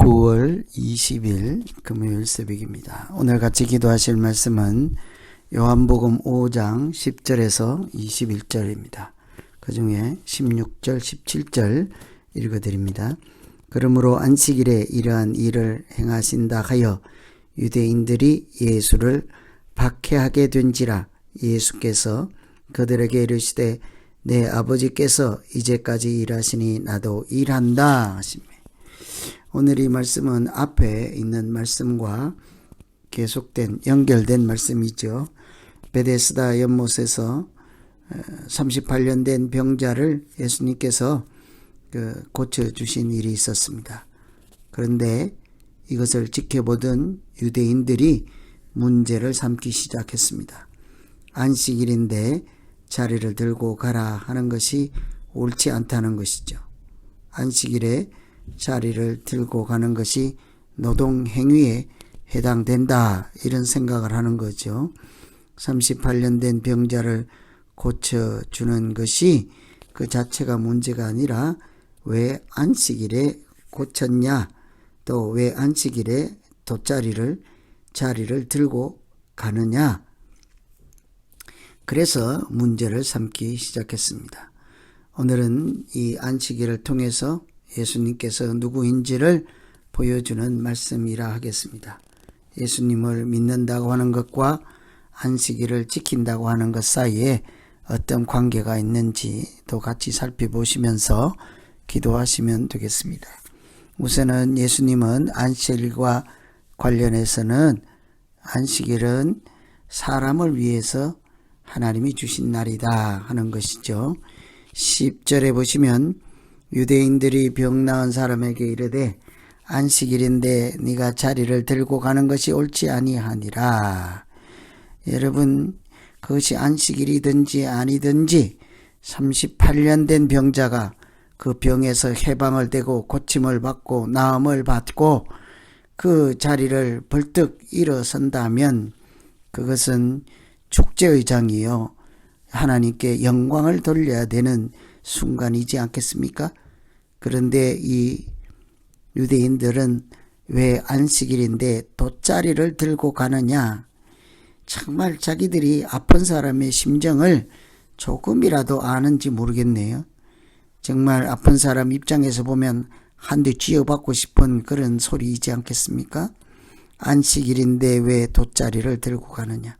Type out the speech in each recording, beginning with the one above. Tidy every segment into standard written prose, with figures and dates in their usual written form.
9월 20일 금요일 새벽입니다. 오늘 같이 기도하실 말씀은 요한복음 5장 10절에서 21절입니다. 그 중에 16절, 17절 읽어드립니다. 그러므로 안식일에 이러한 일을 행하신다 하여 유대인들이 예수를 박해하게 된지라. 예수께서 그들에게 이르시되 내 아버지께서 이제까지 일하시니 나도 일한다 하십니다. 오늘 이 말씀은 앞에 있는 말씀과 계속된 연결된 말씀이죠. 베데스다 연못에서 38년 된 병자를 예수님께서 고쳐주신 일이 있었습니다. 그런데 이것을 지켜보던 유대인들이 문제를 삼기 시작했습니다. 안식일인데 자리를 들고 가라 하는 것이 옳지 않다는 것이죠. 안식일에 자리를 들고 가는 것이 노동행위에 해당된다, 이런 생각을 하는 거죠. 38년 된 병자를 고쳐주는 것이 그 자체가 문제가 아니라 왜 안식일에 고쳤냐, 또 왜 안식일에 자리를 들고 가느냐, 그래서 문제를 삼기 시작했습니다. 오늘은 이 안식일을 통해서 예수님께서 누구인지를 보여주는 말씀이라 하겠습니다. 예수님을 믿는다고 하는 것과 안식일을 지킨다고 하는 것 사이에 어떤 관계가 있는지도 같이 살펴보시면서 기도하시면 되겠습니다. 우선은 예수님은 안식일과 관련해서는 안식일은 사람을 위해서 하나님이 주신 날이다 하는 것이죠. 10절에 보시면 유대인들이 병 나은 사람에게 이르되 안식일인데 네가 자리를 들고 가는 것이 옳지 아니하니라. 여러분, 그것이 안식일이든지 아니든지 38년 된 병자가 그 병에서 해방을 되고 고침을 받고 나음을 받고 그 자리를 벌떡 일어선다면 그것은 축제의 장이요, 하나님께 영광을 돌려야 되는 순간이지 않겠습니까? 그런데 이 유대인들은 왜 안식일인데 돗자리를 들고 가느냐, 정말 자기들이 아픈 사람의 심정을 조금이라도 아는지 모르겠네요. 정말 아픈 사람 입장에서 보면 한 대 쥐어받고 싶은 그런 소리이지 않겠습니까? 안식일인데 왜 돗자리를 들고 가느냐.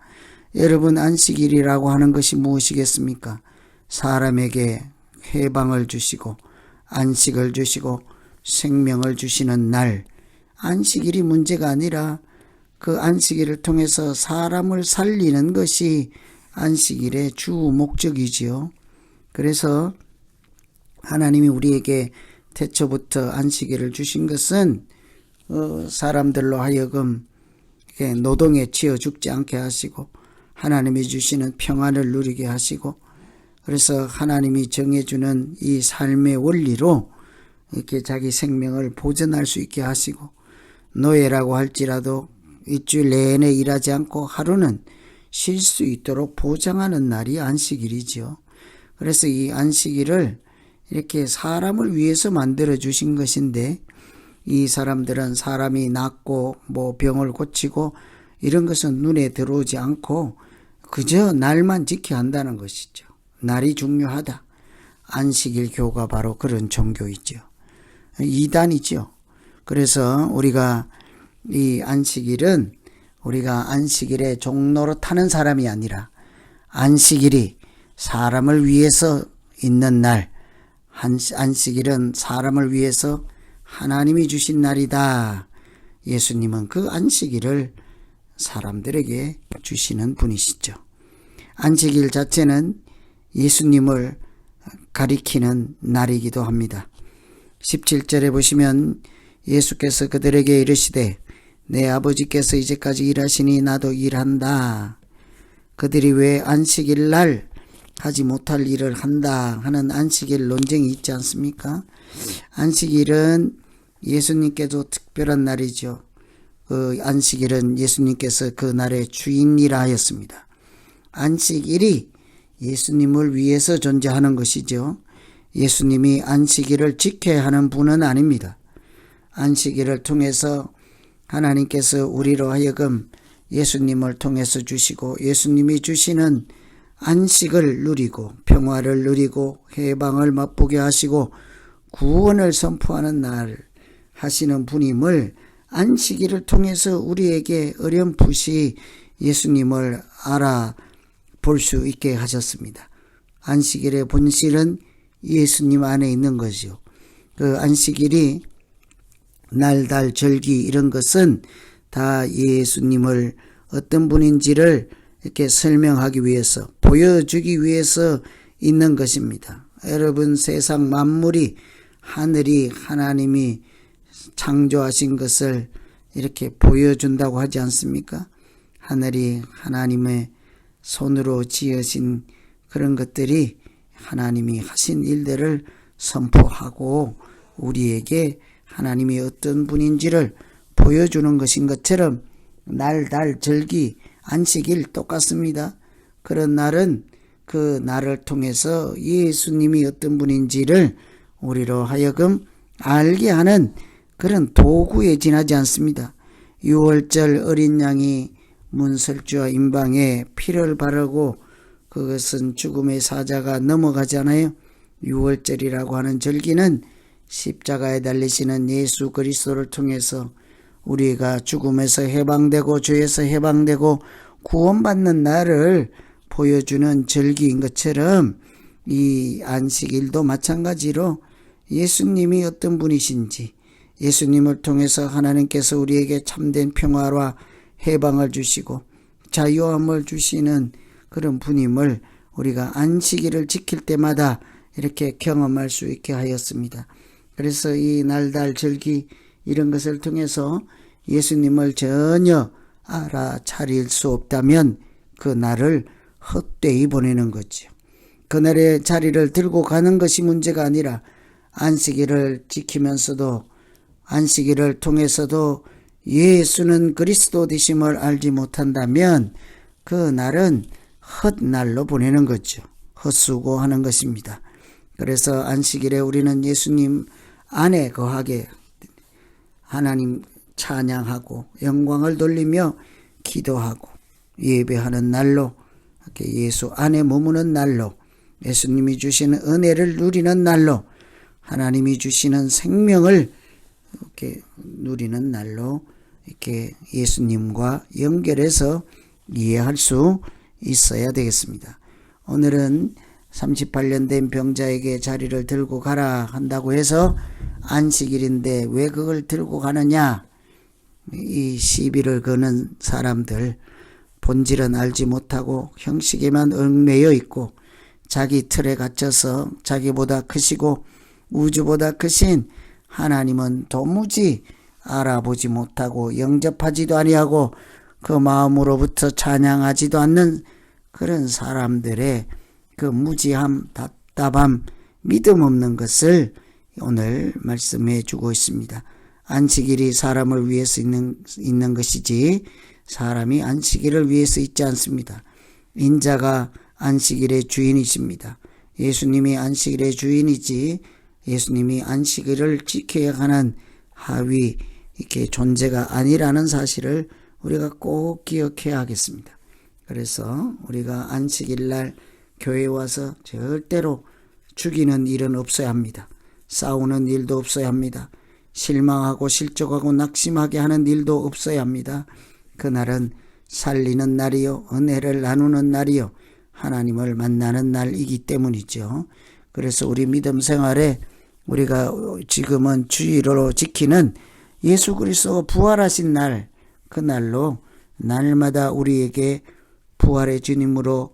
여러분, 안식일이라고 하는 것이 무엇이겠습니까? 사람에게 해방을 주시고 안식을 주시고 생명을 주시는 날, 안식일이 문제가 아니라 그 안식일을 통해서 사람을 살리는 것이 안식일의 주 목적이지요. 그래서 하나님이 우리에게 태초부터 안식일을 주신 것은 사람들로 하여금 노동에 치여 죽지 않게 하시고 하나님이 주시는 평안을 누리게 하시고, 그래서 하나님이 정해주는 이 삶의 원리로 이렇게 자기 생명을 보존할 수 있게 하시고, 노예라고 할지라도 일주일 내내 일하지 않고 하루는 쉴 수 있도록 보장하는 날이 안식일이지요. 그래서 이 안식일을 이렇게 사람을 위해서 만들어 주신 것인데, 이 사람들은 사람이 낫고 병을 고치고 이런 것은 눈에 들어오지 않고 그저 날만 지켜야 한다는 것이죠. 날이 중요하다. 안식일 교가 바로 그런 종교이죠. 이단이죠. 그래서 우리가 이 안식일은 우리가 안식일에 종로로 타는 사람이 아니라 안식일이 사람을 위해서 있는 날, 안식일은 사람을 위해서 하나님이 주신 날이다. 예수님은 그 안식일을 사람들에게 주시는 분이시죠. 안식일 자체는 예수님을 가리키는 날이기도 합니다. 17절에 보시면 예수께서 그들에게 이르시되 내 아버지께서 이제까지 일하시니 나도 일한다. 그들이 왜 안식일 날 하지 못할 일을 한다 하는 안식일 논쟁이 있지 않습니까? 안식일은 예수님께도 특별한 날이죠. 그 안식일은 예수님께서 그 날의 주인이라 하였습니다. 안식일이 예수님을 위해서 존재하는 것이죠. 예수님이 안식일을 지켜야 하는 분은 아닙니다. 안식일을 통해서 하나님께서 우리로 하여금 예수님을 통해서 주시고 예수님이 주시는 안식을 누리고 평화를 누리고 해방을 맛보게 하시고 구원을 선포하는 날 하시는 분임을 안식일을 통해서 우리에게 어렴풋이 예수님을 알아볼 수 있게 하셨습니다. 안식일의 본질은 예수님 안에 있는 것이요. 그 안식일이 날, 달, 절기 이런 것은 다 예수님을 어떤 분인지를 이렇게 설명하기 위해서 보여주기 위해서 있는 것입니다. 여러분 세상 만물이 하늘이 하나님이 창조하신 것을 이렇게 보여준다고 하지 않습니까? 하늘이 하나님의 손으로 지으신 그런 것들이 하나님이 하신 일들을 선포하고 우리에게 하나님이 어떤 분인지를 보여주는 것인 것처럼 날, 달, 절기, 안식일 똑같습니다. 그런 날은 그 날을 통해서 예수님이 어떤 분인지를 우리로 하여금 알게 하는 그런 도구에 지나지 않습니다. 6월절 어린 양이 문설주와 임방에 피를 바르고 그것은 죽음의 사자가 넘어가잖아요. 6월절이라고 하는 절기는 십자가에 달리시는 예수 그리스도를 통해서 우리가 죽음에서 해방되고 죄에서 해방되고 구원받는 날을 보여주는 절기인 것처럼 이 안식일도 마찬가지로 예수님이 어떤 분이신지 예수님을 통해서 하나님께서 우리에게 참된 평화와 해방을 주시고 자유함을 주시는 그런 분임을 우리가 안식일을 지킬 때마다 이렇게 경험할 수 있게 하였습니다. 그래서 이 날달 절기 이런 것을 통해서 예수님을 전혀 알아차릴 수 없다면 그 날을 헛되이 보내는 거죠. 그날의 자리를 들고 가는 것이 문제가 아니라 안식일을 지키면서도 안식일을 통해서도 예수는 그리스도 되심을 알지 못한다면 그 날은 헛날로 보내는 거죠. 헛수고하는 것입니다. 그래서 안식일에 우리는 예수님 안에 거하게 하나님 찬양하고 영광을 돌리며 기도하고 예배하는 날로 이렇게 예수 안에 머무는 날로 예수님이 주시는 은혜를 누리는 날로 하나님이 주시는 생명을 이렇게 누리는 날로 이렇게 예수님과 연결해서 이해할 수 있어야 되겠습니다. 오늘은 38년 된 병자에게 자리를 들고 가라 한다고 해서 안식일인데 왜 그걸 들고 가느냐? 이 시비를 거는 사람들 본질은 알지 못하고 형식에만 얽매여 있고 자기 틀에 갇혀서 자기보다 크시고 우주보다 크신 하나님은 도무지 알아보지 못하고 영접하지도 아니하고 그 마음으로부터 찬양하지도 않는 그런 사람들의 그 무지함, 답답함, 믿음 없는 것을 오늘 말씀해 주고 있습니다. 안식일이 사람을 위해서 있는 것이지 사람이 안식일을 위해서 있지 않습니다. 인자가 안식일의 주인이십니다. 예수님이 안식일의 주인이지 예수님이 안식일을 지켜야 하는 하위 이렇게 존재가 아니라는 사실을 우리가 꼭 기억해야 하겠습니다. 그래서 우리가 안식일 날 교회에 와서 절대로 죽이는 일은 없어야 합니다. 싸우는 일도 없어야 합니다. 실망하고 실족하고 낙심하게 하는 일도 없어야 합니다. 그날은 살리는 날이요 은혜를 나누는 날이요 하나님을 만나는 날이기 때문이죠. 그래서 우리 믿음 생활에 우리가 지금은 주일로 지키는 예수 그리스도가 부활하신 날, 그 날로 날마다 우리에게 부활의 주님으로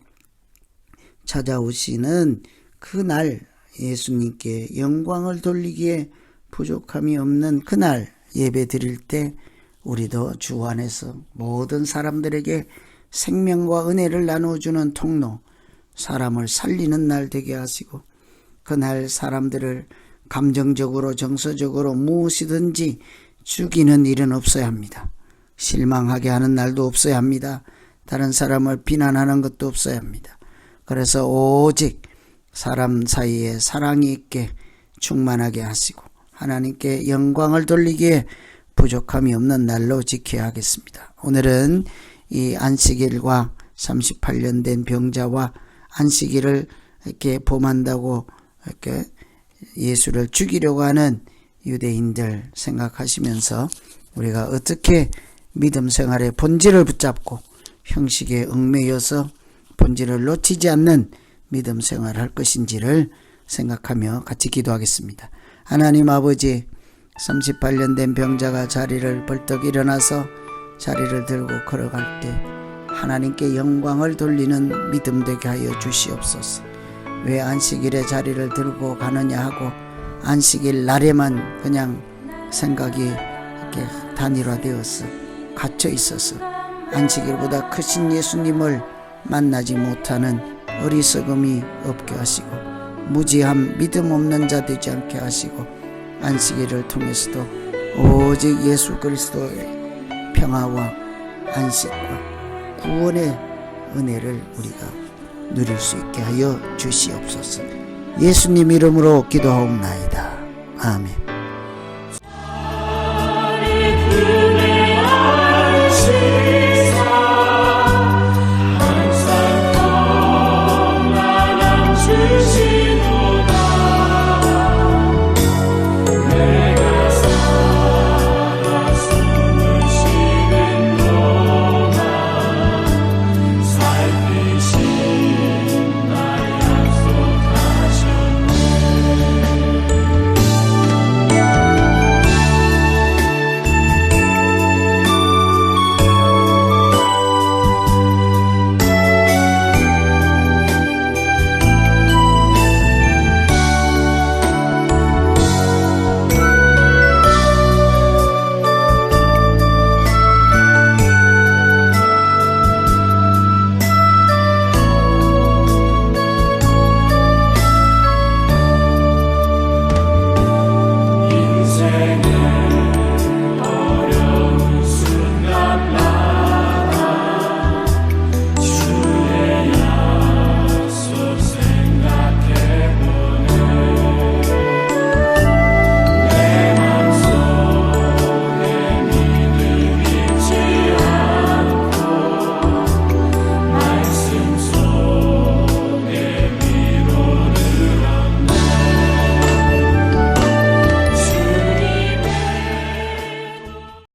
찾아오시는 그날 예수님께 영광을 돌리기에 부족함이 없는 그날 예배 드릴 때 우리도 주 안에서 모든 사람들에게 생명과 은혜를 나누어주는 통로, 사람을 살리는 날 되게 하시고 그날 사람들을 감정적으로 정서적으로 무엇이든지 죽이는 일은 없어야 합니다. 실망하게 하는 날도 없어야 합니다. 다른 사람을 비난하는 것도 없어야 합니다. 그래서 오직 사람 사이에 사랑이 있게 충만하게 하시고 하나님께 영광을 돌리기에 부족함이 없는 날로 지켜야 하겠습니다. 오늘은 이 안식일과 38년 된 병자와 안식일을 이렇게 범한다고 이렇게 예수를 죽이려고 하는 유대인들 생각하시면서 우리가 어떻게 믿음 생활의 본질을 붙잡고 형식에 얽매여서 본질을 놓치지 않는 믿음 생활을 할 것인지를 생각하며 같이 기도하겠습니다. 하나님 아버지, 38년 된 병자가 자리를 벌떡 일어나서 자리를 들고 걸어갈 때 하나님께 영광을 돌리는 믿음 되게 하여 주시옵소서. 왜 안식일에 자리를 들고 가느냐 하고 안식일 날에만 그냥 생각이 이렇게 단일화되어서 갇혀 있어서 안식일보다 크신 예수님을 만나지 못하는 어리석음이 없게 하시고 무지함 믿음 없는 자 되지 않게 하시고 안식일을 통해서도 오직 예수 그리스도의 평화와 안식과 구원의 은혜를 우리가 누릴 수 있게 하여 주시옵소서. 예수님 이름으로 기도하옵나이다. 아멘.